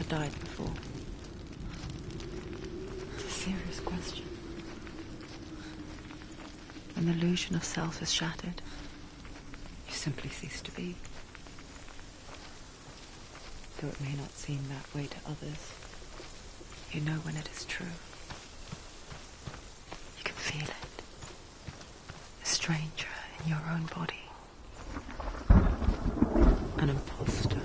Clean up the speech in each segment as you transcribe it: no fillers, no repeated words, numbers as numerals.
died before? It's a serious question. When the illusion of self is shattered, you simply cease to be. Though it may not seem that way to others, you know when it is true. You can feel it. A stranger in your own body. An imposter.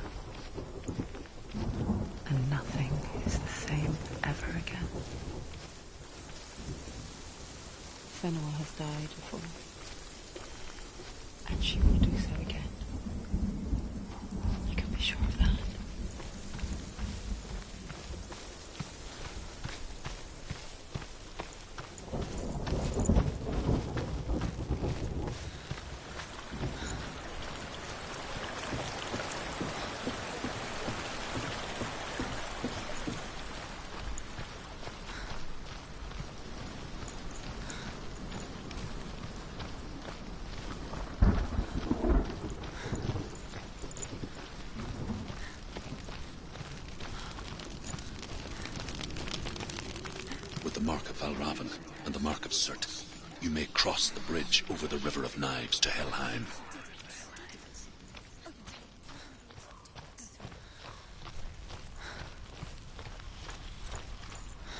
And nothing is the same ever again. Senua has died before. And she will do so again. You can be sure of that. And the Mark of Surt, you may cross the bridge over the River of Knives to Helheim.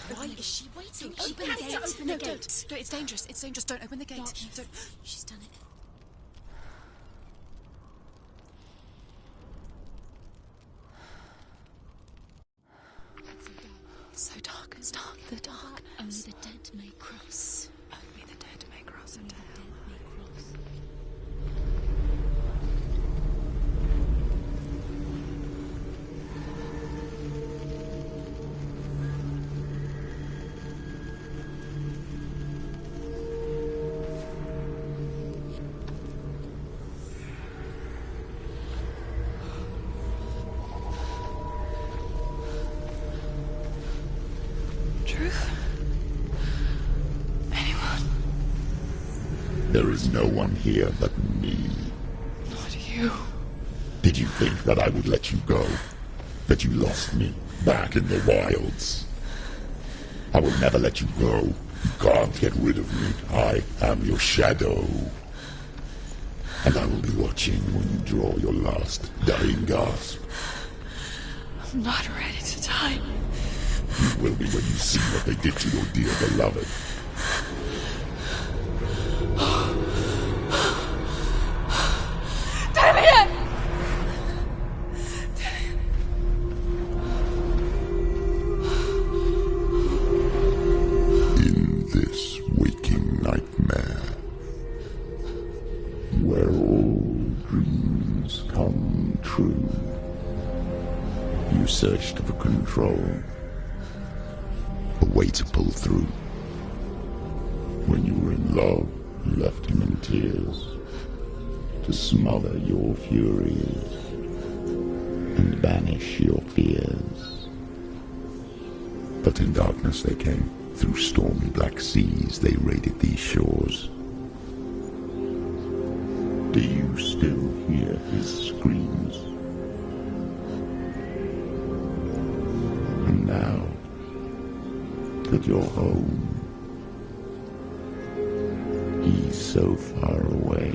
Why is she waiting? Open the gate. Open the gate. No, it's dangerous. It's dangerous. Don't open the gate. Don't. She's done it. So dark. It's dark. The darkness. Only the dead may cross. Only the dead may cross into hell. There is no one here but me. Not you. Did you think that I would let you go? That you lost me back in the wilds? I will never let you go. You can't get rid of me. I am your shadow. And I will be watching when you draw your last dying gasp. I'm not ready to die. You will be when you see what they did to your dear beloved. In this waking nightmare, where all dreams come true, you searched for control, a way to pull through. When you were in love, you left him in tears, to smother your furies and banish your fears. But in darkness they came, through stormy black seas they raided these shores. Do you still hear his screams? And now that you're home, he's so far away.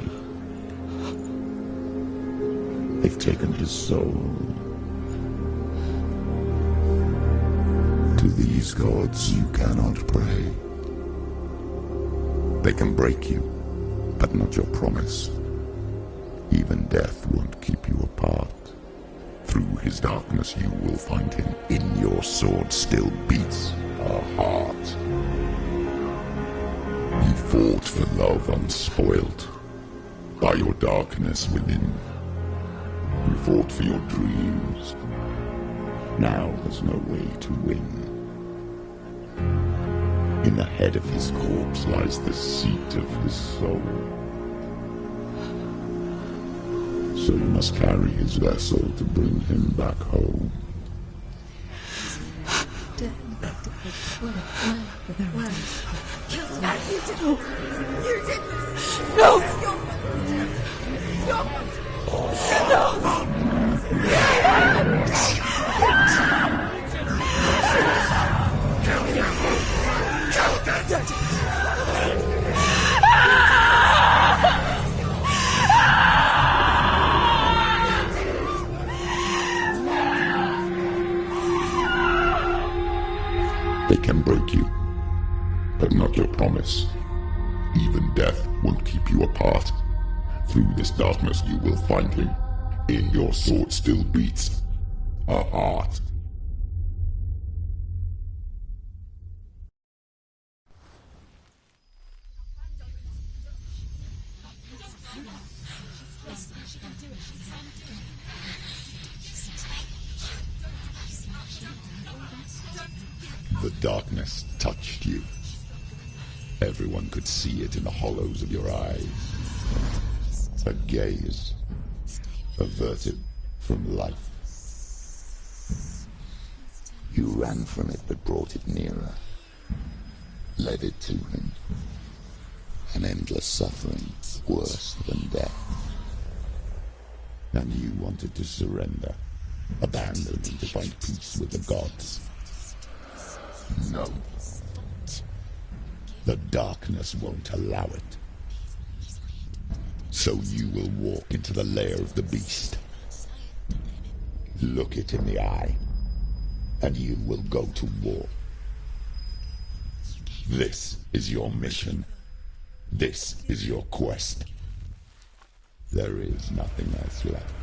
They've taken his soul. To these gods you cannot pray. They can break you, but not your promise. Even death won't keep you apart. Through his darkness you will find him. In your sword still beats a heart. You fought for love unspoilt by your darkness within. You fought for your dreams. Now there's no way to win. In the head of his corpse lies the seat of his soul. So you must carry his vessel to bring him back home. You did this! No! No! They can break you, but not your promise. Even death won't keep you apart. Through this darkness you will find him. In your sword still beats a heart. The darkness touched you. Everyone could see it in the hollows of your eyes. A gaze averted from life. You ran from it but brought it nearer. Led it to him. An endless suffering, worse than death. And you wanted to surrender, abandon and to find peace with the gods. No. The darkness won't allow it. So you will walk into the lair of the beast. Look it in the eye, and you will go to war. This is your mission. This is your quest. There is nothing else left.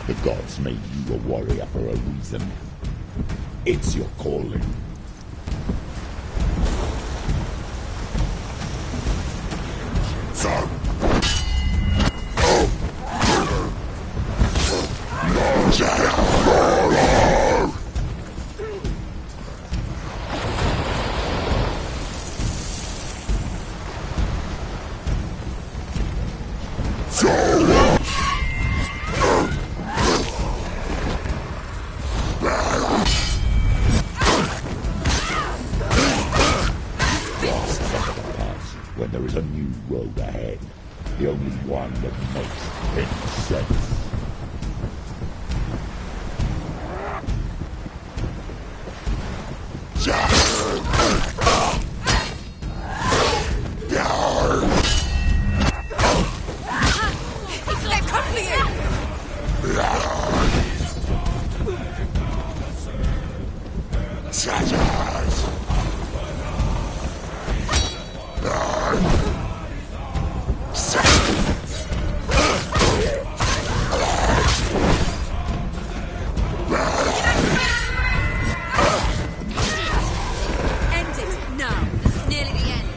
The gods made you a warrior for a reason. It's your calling. When there is a new road ahead, the only one that makes any sense. They're coming End it now. This is nearly the end.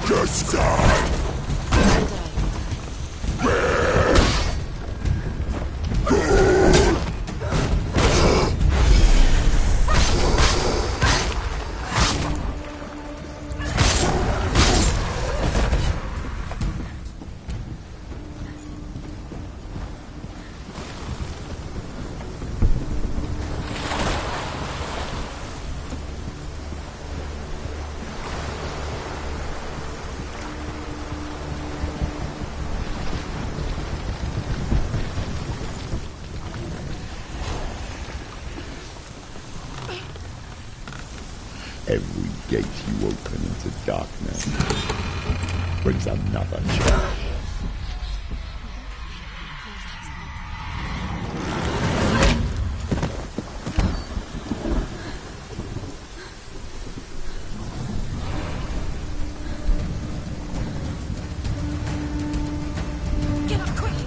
Just die! Every gate you open into darkness brings another change. Get up quickly.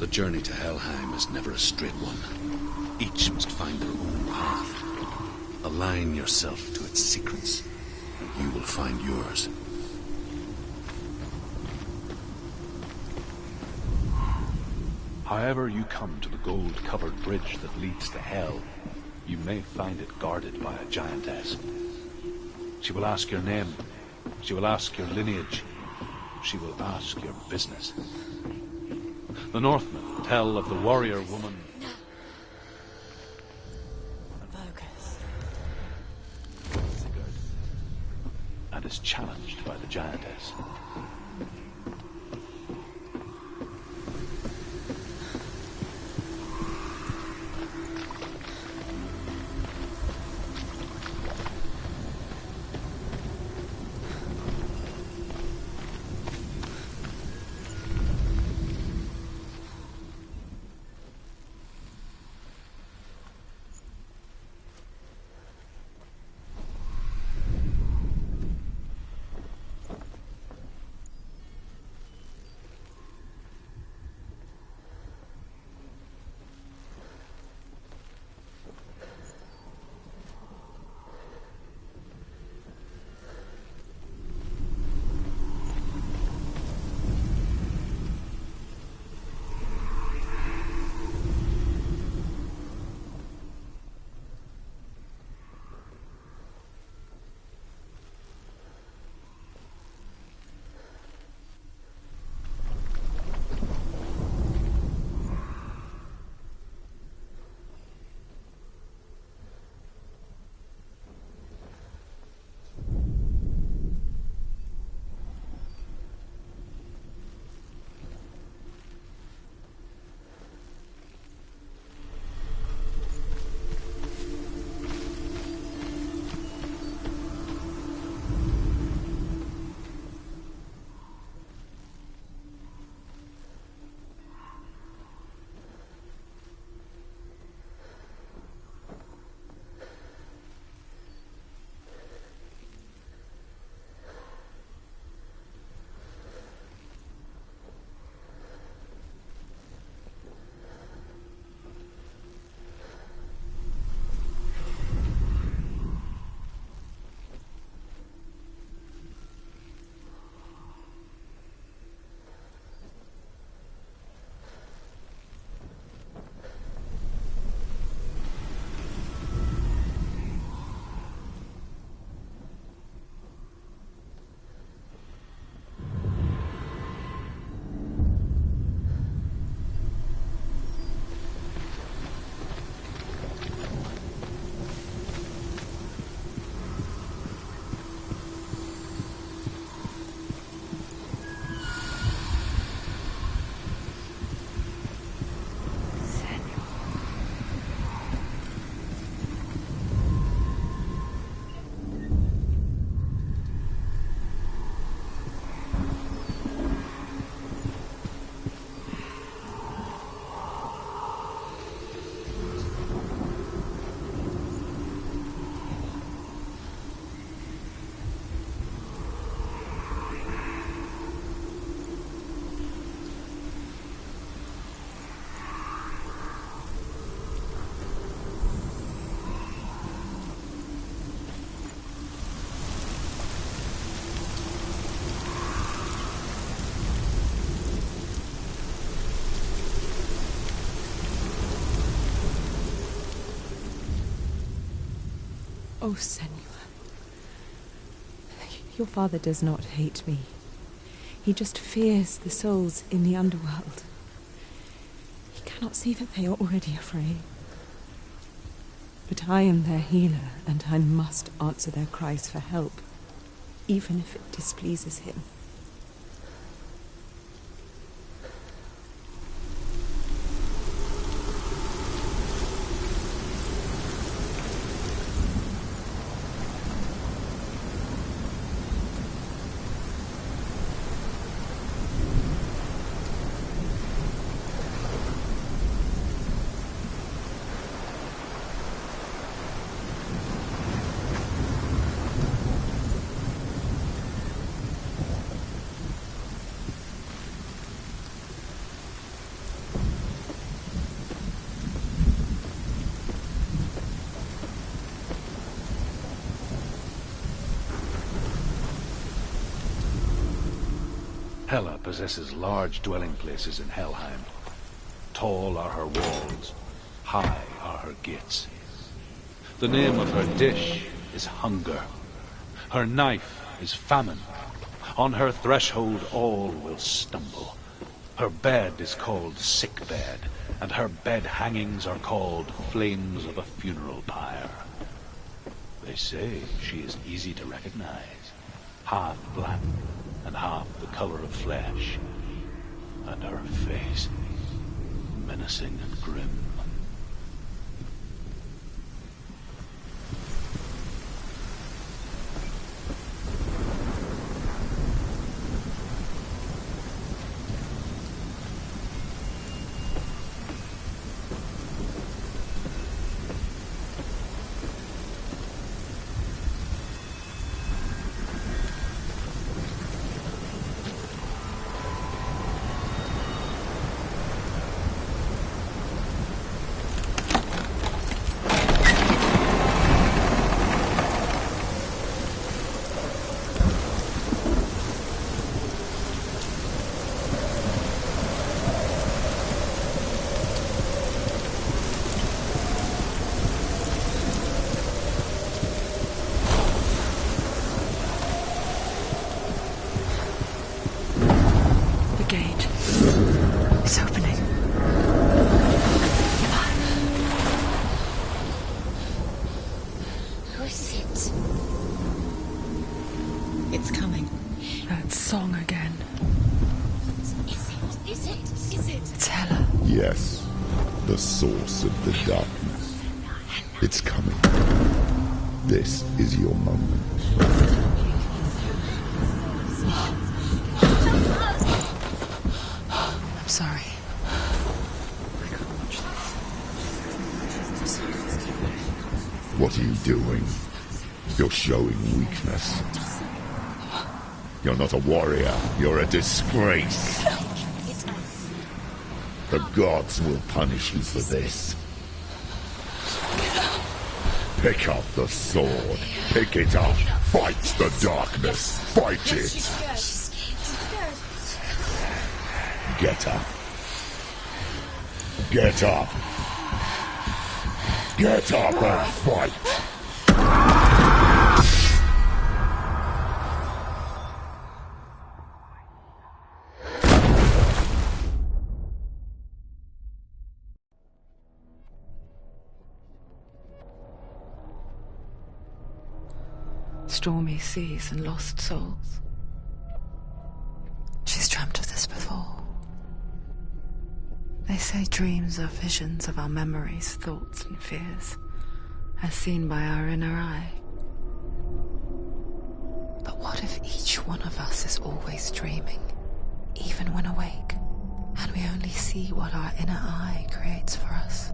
The journey to Helheim is never a straight one. Each must find their own path. Align yourself to its secrets, and you will find yours. However you come to the gold-covered bridge that leads to Hell, you may find it guarded by a giantess. She will ask your name. She will ask your lineage. She will ask your business. The Northmen tell of the warrior woman. Focus. Sigurd, and is challenged by the giantess. Oh, Senua. Your father does not hate me. He just fears the souls in the underworld. He cannot see that they are already afraid. But I am their healer, and I must answer their cries for help, even if it displeases him. Hela possesses large dwelling places in Helheim. Tall are her walls, high are her gates. The name of her dish is hunger. Her knife is famine. On her threshold all will stumble. Her bed is called sick bed, and her bed hangings are called flames of a funeral pyre. They say she is easy to recognize, half black and half the color of flesh, and her face menacing and grim. It's opening. Who is it? It's coming. That song again. Is it? It's Hela. Yes, the source of the darkness. It's coming. This is your moment. I'm sorry. I can't watch this. What are you doing? You're showing weakness. You're not a warrior. You're a disgrace. The gods will punish you for this. Pick up the sword. Pick it up. Fight the darkness. Fight it. Get up. Get up. Get up and fight. Stormy seas and lost souls. She's dreamt of this before. They say dreams are visions of our memories, thoughts and fears, as seen by our inner eye. But what if each one of us is always dreaming, even when awake, and we only see what our inner eye creates for us?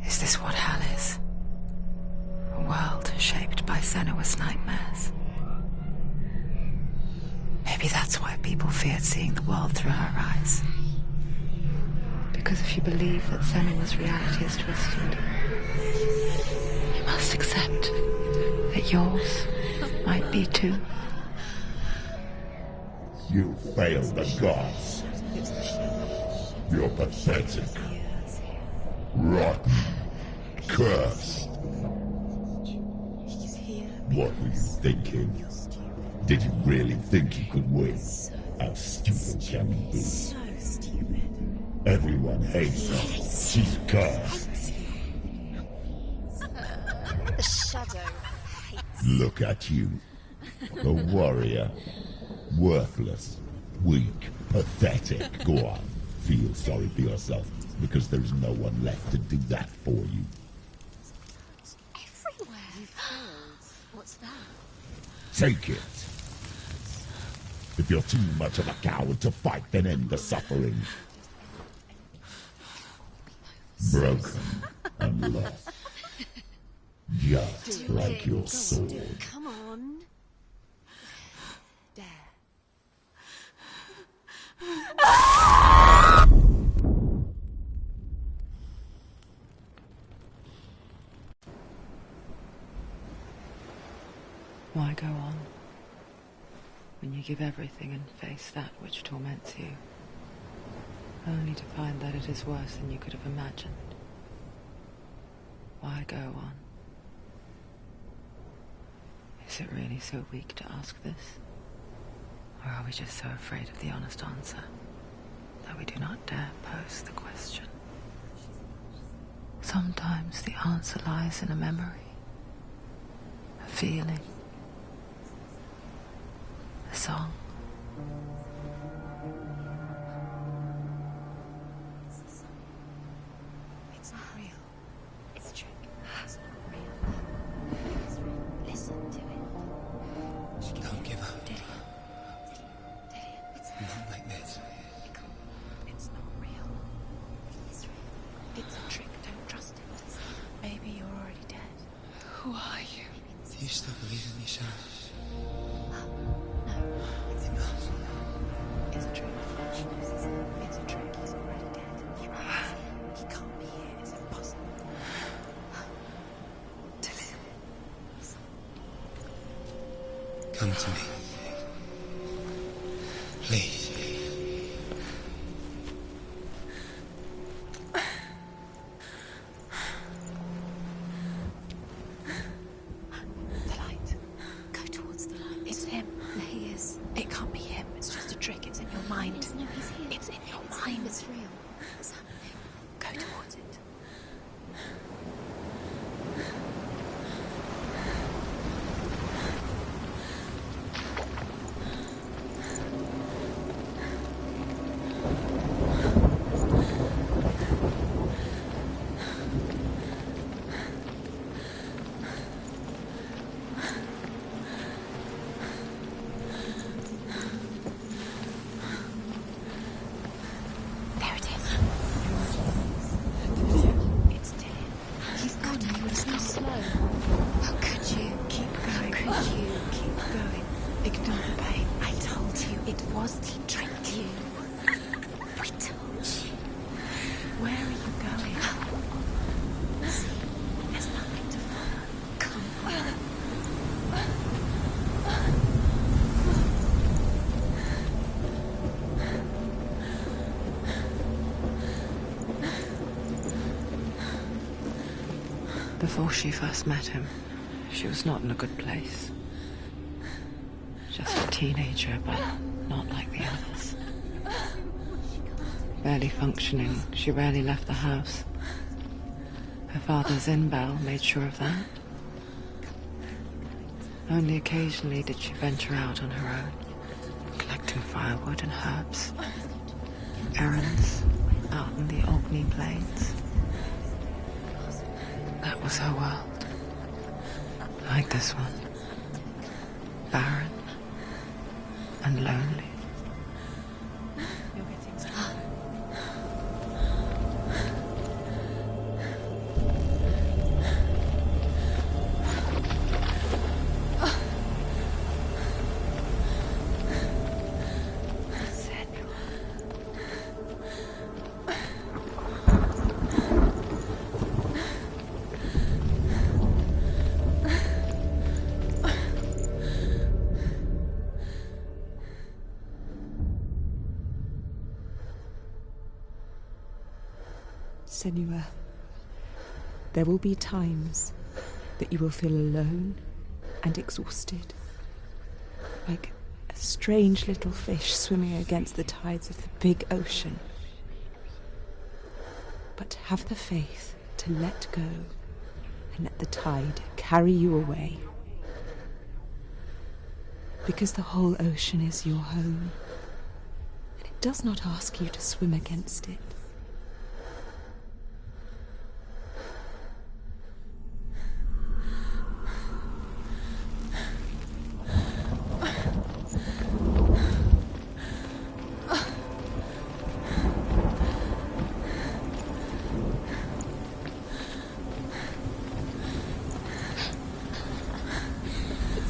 Is this what hell is? A world shaped by Senua's nightmares. Maybe that's why people feared seeing the world through her eyes. Because if you believe that Senua's reality is twisted, you must accept that yours might be too. You failed the gods. You're pathetic. Rotten. Cursed. What were you thinking? Did you really think you could win? How stupid can you be? So stupid. Everyone hates her. She's cursed. The shadow hates. Look at you. A warrior. Worthless. Weak. Pathetic. Go on. Feel sorry for yourself, because there's no one left to do that for you. Everywhere. You failed. What's that? Take it. If you're too much of a coward to fight, then end the suffering. Broken and lost. Just like your sword. Come on. Dare. Why go on? when you give everything and face that which torments you, only to find that it is worse than you could have imagined. Why go on? Is it really so weak to ask this? Or are we just so afraid of the honest answer that we do not dare pose the question? Sometimes the answer lies in a memory, a feeling, a song. It's not real. It's a trick. It's not real. Listen to it. Don't give up. Did it? Not like this. It's not real. It's real. It's a trick. Don't trust it. Maybe you're already dead. Who are you? Do you still believe in yourself? No. It's enough. It's a trick. It's a trick. He's already dead. He can't be here. It's impossible. Come to me. Please. The light. Go towards the light. It's him. There he is. It can't be him. It's just a trick. It's in your mind. No, he's here. It's in your mind. It's real. What's happening? Go towards it. There it is. It's Dylan. He's gone. You were so slow. How could you? Keep going. How could you? Keep going. Ignore the pain. I told you it was the trick. You. I told you. Where are you going? See, there's nothing to follow. Come on. Before she first met him, she was not in a good place. Just a teenager, but not like the others. Barely functioning, she rarely left the house. Her father's in-bell made sure of that. Only occasionally did she venture out on her own, collecting firewood and herbs, errands out in the Orkney Plains. That was her world. Like this one. Barren and lonely. You'll get things done. Senua, there will be times that you will feel alone and exhausted, like a strange little fish swimming against the tides of the big ocean. But have the faith to let go and let the tide carry you away. Because the whole ocean is your home, and it does not ask you to swim against it.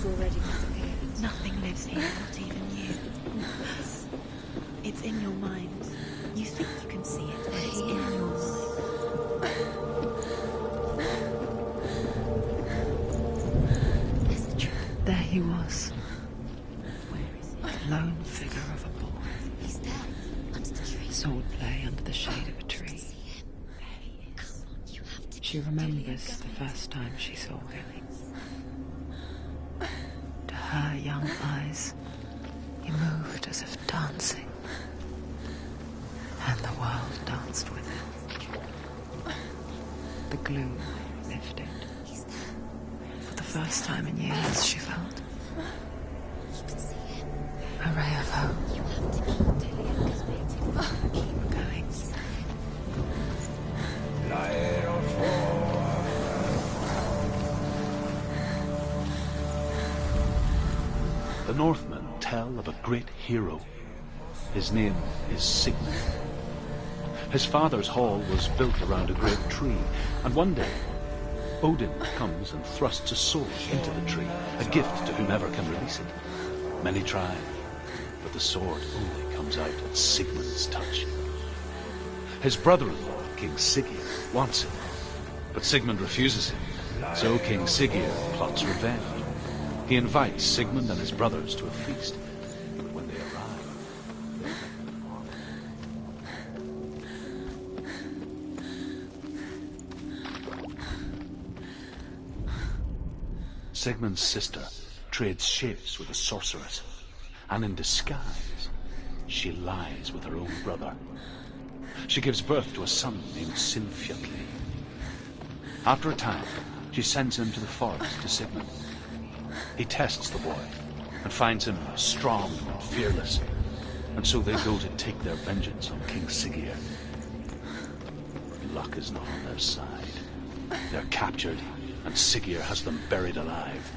Already disappeared. Nothing lives here, not even you. It's in your mind. You think you can see it, but it's in your mind. There's the truth. There he was. Where is it? lone figure of a boy. He's there, under the tree. Swordplay under the shade of a tree. She remembers the first time she saw him. To her young eyes, he moved as if dancing, and the world danced with him. The gloom lifted. For the first time in years, she felt a ray of hope. Keep going. The Northmen tell of a great hero. His name is Sigmund. His father's hall was built around a great tree, and one day Odin comes and thrusts a sword into the tree, a gift to whomever can release it. Many try, but the sword only comes out at Sigmund's touch. His brother-in-law, King Siggeir, wants it, but Sigmund refuses him, so King Siggeir plots revenge. He invites Sigmund and his brothers to a feast, but when they arrive, Sigmund's sister trades shapes with a sorceress, and in disguise, she lies with her own brother. She gives birth to a son named Sinfjotli. After a time, she sends him to the forest to Sigmund. He tests the boy and finds him strong and fearless, and so they go to take their vengeance on King Siggeir. Luck is not on their side. They're captured, and Siggeir has them buried alive.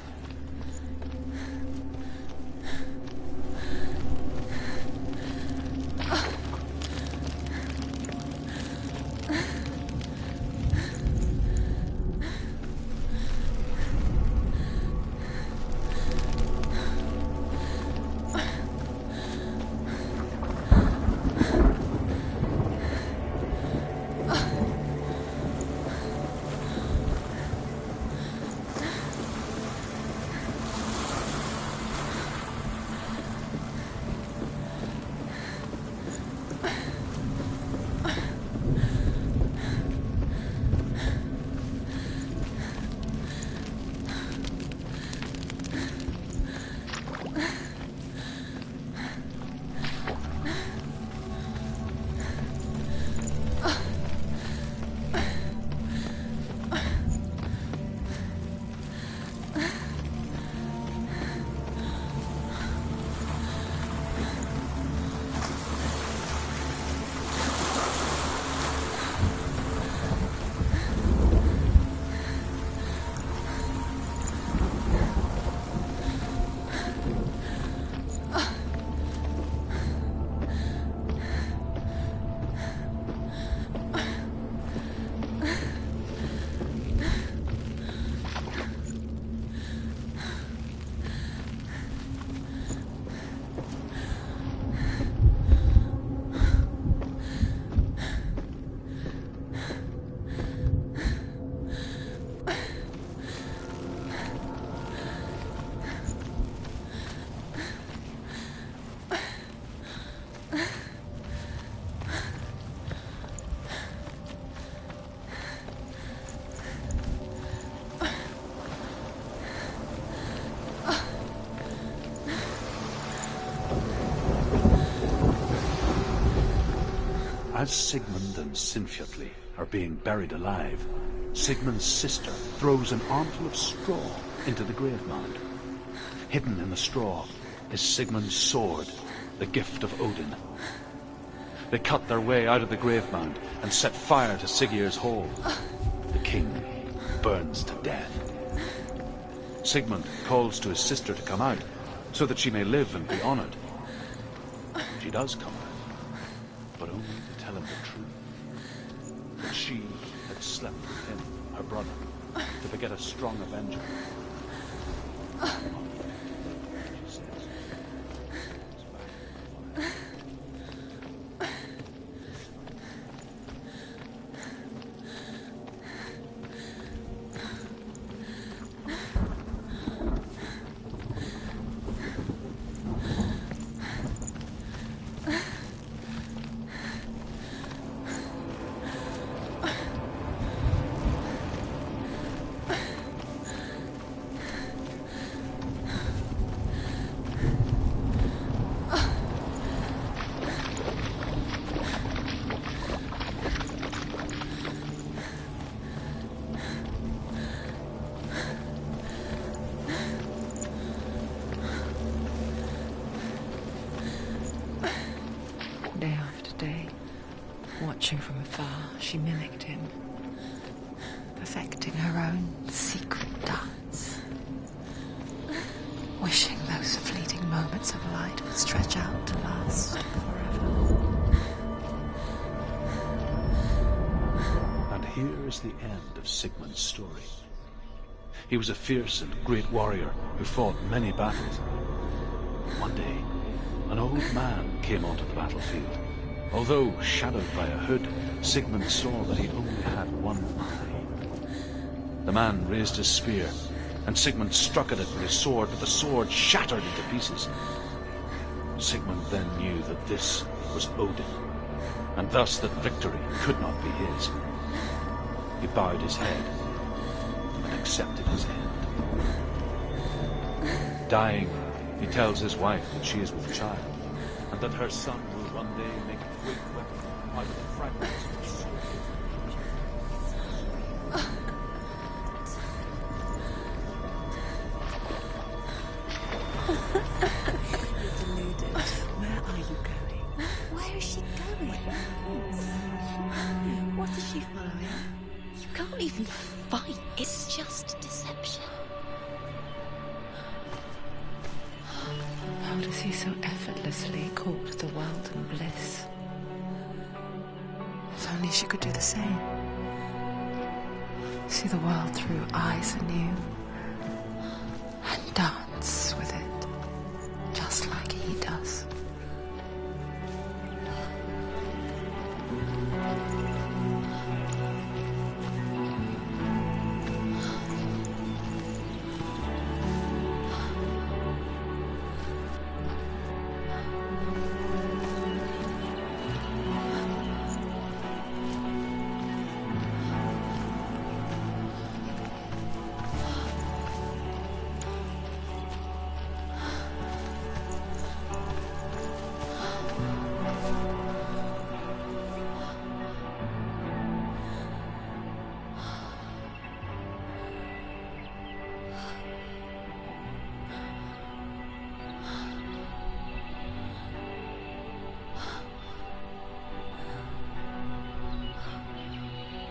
As Sigmund and Sinfjotli are being buried alive, Sigmund's sister throws an armful of straw into the grave mound. Hidden in the straw is Sigmund's sword, the gift of Odin. They cut their way out of the grave mound and set fire to Siggeir's hall. The king burns to death. Sigmund calls to his sister to come out, so that she may live and be honored. She does come out, but only to tell him the truth. That she had slept with him, her brother, to beget a strong avenger. She says, Watching from afar, she mimicked him, perfecting her own secret dance, wishing those fleeting moments of light would stretch out to last forever. And here is the end of Sigmund's story. He was a fierce and great warrior who fought many battles. One day, an old man came onto the battlefield. Although shadowed by a hood, Sigmund saw that he only had one eye. The man raised his spear, and Sigmund struck at it with his sword, but the sword shattered into pieces. Sigmund then knew that this was Odin, and thus that victory could not be his. He bowed his head and accepted his end. Dying, he tells his wife that she is with child, and that her son will one day make a great weapon out of the fragments of his sword. You're deluded. Where are you going? Where is she going? What is she following? You can't even fight. It's just deception. How does he so effortlessly court the world and bliss? If only she could do the same. See the world through eyes anew and dance with it, just like he does.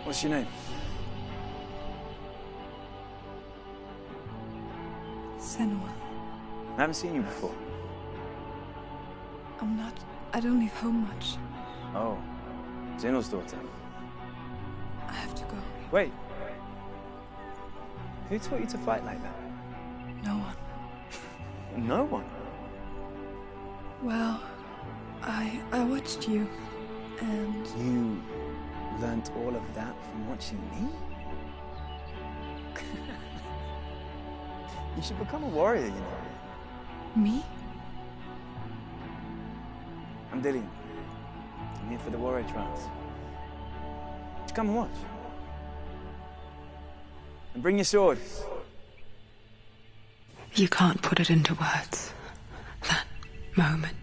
What's your name? Senua. I haven't seen you before. I don't leave home much. Oh, Zenua's daughter. I have to go. Wait. Who taught you to fight like that? No one. No one? Well, I watched you, and You learnt all of that from watching me? You should become a warrior, you know. me? I'm Dillian. I'm here for the warrior trials. Just come and watch. And bring your sword. You can't put it into words. That moment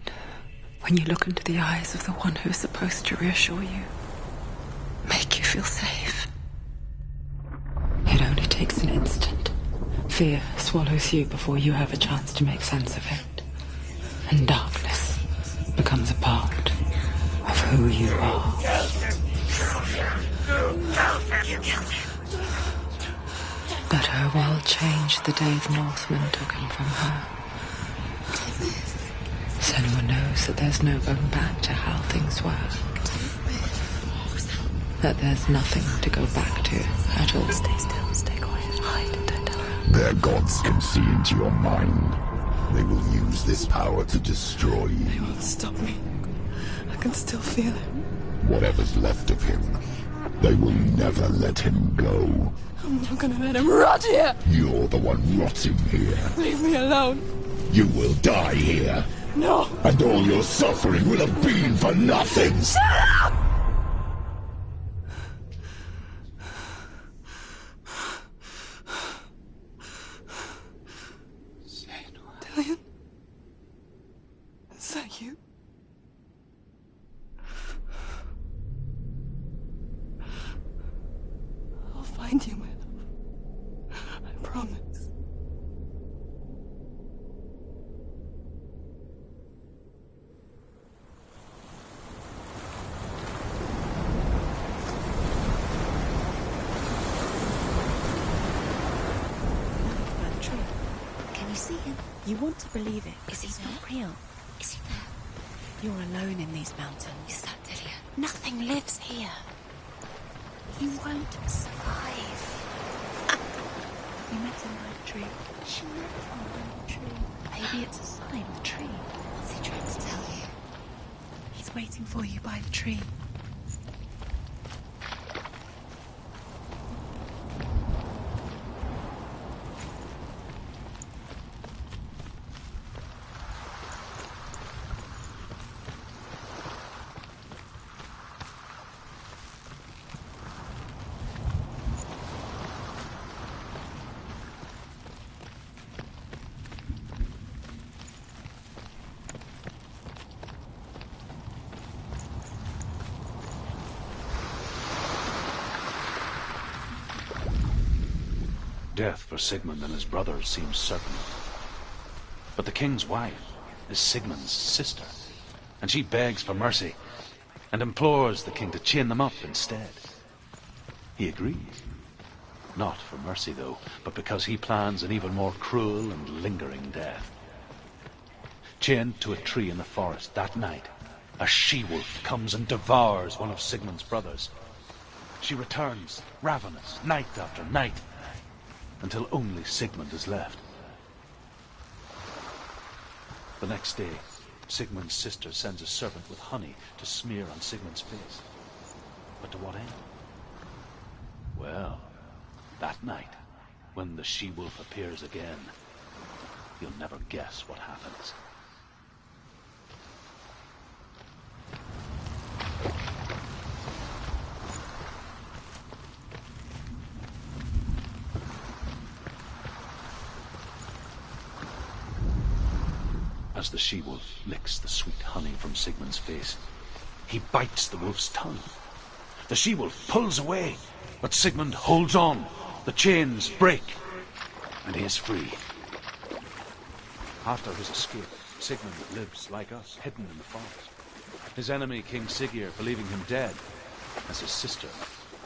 when you look into the eyes of the one who is supposed to reassure you, make you feel safe. It only takes an instant. Fear swallows you before you have a chance to make sense of it. And darkness becomes a part of who you are. You killed him. But her world changed the day the Northmen took him from her. Senua knows that there's no going back to how things were. That there's nothing to go back to at all. Stay still, stay quiet, hide, don't tell her. Their gods can see into your mind. They will use this power to destroy They you. won't stop me. I can still feel it. Whatever's left of him, they will never let him go. I'm not gonna let him rot here. You're the one rotting here. Leave me alone. You will die here. No. And all your suffering will have been for nothing. Shut up! Dillian? Is that you? I'll find you, my love. I promise. see him? You want to believe it. Is he not real? Is he there? You're alone in these mountains. Is that Dillian? Nothing lives here. You won't survive. We met him by the tree. She met him by the tree. Maybe it's a sign, the tree. What's he trying to tell you? He's waiting for you by the tree. Death for Sigmund and his brothers seems certain. But the king's wife is Sigmund's sister, and she begs for mercy and implores the king to chain them up instead. He agrees. Not for mercy, though, but because he plans an even more cruel and lingering death. Chained to a tree in the forest that night, a she-wolf comes and devours one of Sigmund's brothers. She returns, ravenous, night after night, until only Sigmund is left. The next day, Sigmund's sister sends a servant with honey to smear on Sigmund's face. But to what end? Well, that night, when the she-wolf appears again, you'll never guess what happens. As the she-wolf licks the sweet honey from Sigmund's face, he bites the wolf's tongue. The she-wolf pulls away, but Sigmund holds on. The chains break, and he is free. After his escape, Sigmund lives like us, hidden in the forest. His enemy, King Siggeir, believing him dead, as his sister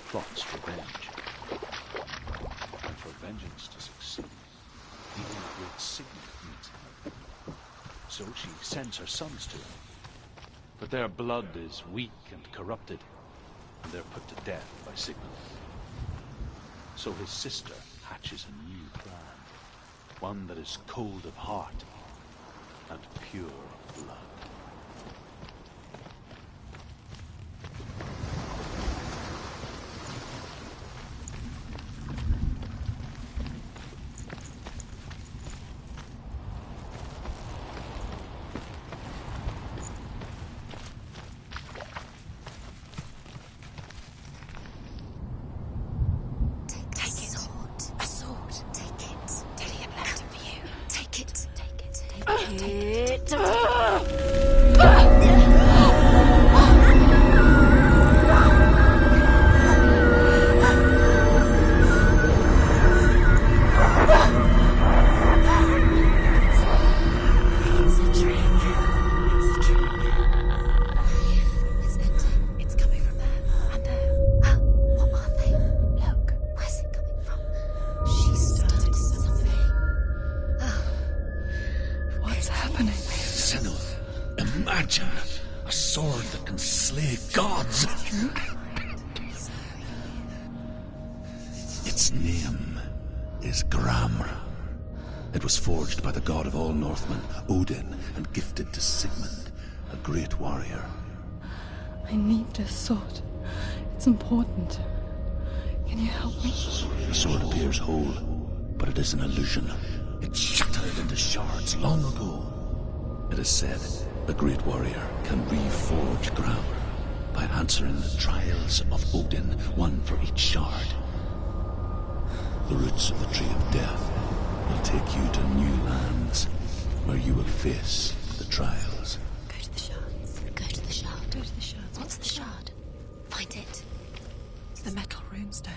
plots revenge. And for vengeance to succeed, even the great Sigmund needs help. So she sends her sons to him. But their blood is weak and corrupted, and they're put to death by Sigmund. So his sister hatches a new plan, one that is cold of heart and pure of blood. I need this sword. It's important. Can you help me? The sword appears whole, but it is an illusion. It shattered into shards long ago. It is said the great warrior can reforge Gram by answering the trials of Odin, one for each shard. The roots of the Tree of Death will take you to new lands where you will face the trials. Go to the shards. Go to the shard. Go to the shards. What's the shard? Find it. It's the metal runestone.